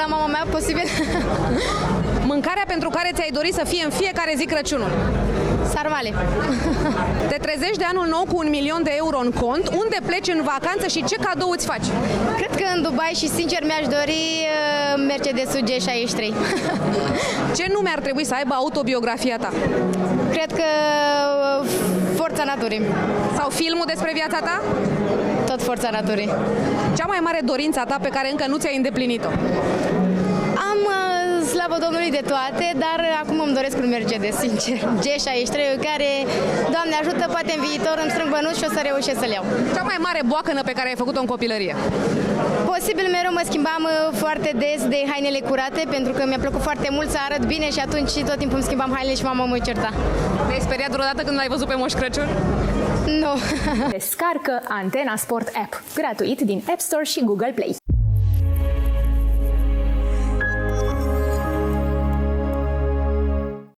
la mama mea, posibil. Mâncarea pentru care ți-ai dori să fie în fiecare zi Crăciunul? Sarmale. Te trezești de anul nou cu 1.000.000 de euro în cont, unde pleci în vacanță și ce cadou îți faci? Cred că în Dubai și sincer mi-aș dori Mercedes-ul G63. Ce nume ar trebui să aibă autobiografia ta? Cred că Forța Naturii. Sau filmul despre viața ta? Tot Forța Naturii. Cea mai mare dorință a ta pe care încă nu ți-ai îndeplinit-o? Am, slavă Domnului, de toate, dar acum îmi doresc un Mercedes, sincer. G63, care, Doamne ajută, poate în viitor îmi strâng bănuți și o să reușesc să-l iau. Cea mai mare boacănă pe care ai făcut-o în copilărie? Posibil mereu mă schimbam foarte des de hainele curate, pentru că mi-a plăcut foarte mult să arăt bine și atunci tot timpul îmi schimbam hainele și mama mă certa. Te-ai speriat vreodată când l-ai văzut pe Moș Crăciun? Nu. Descarcă Antena Sport App gratuit din App Store și Google Play.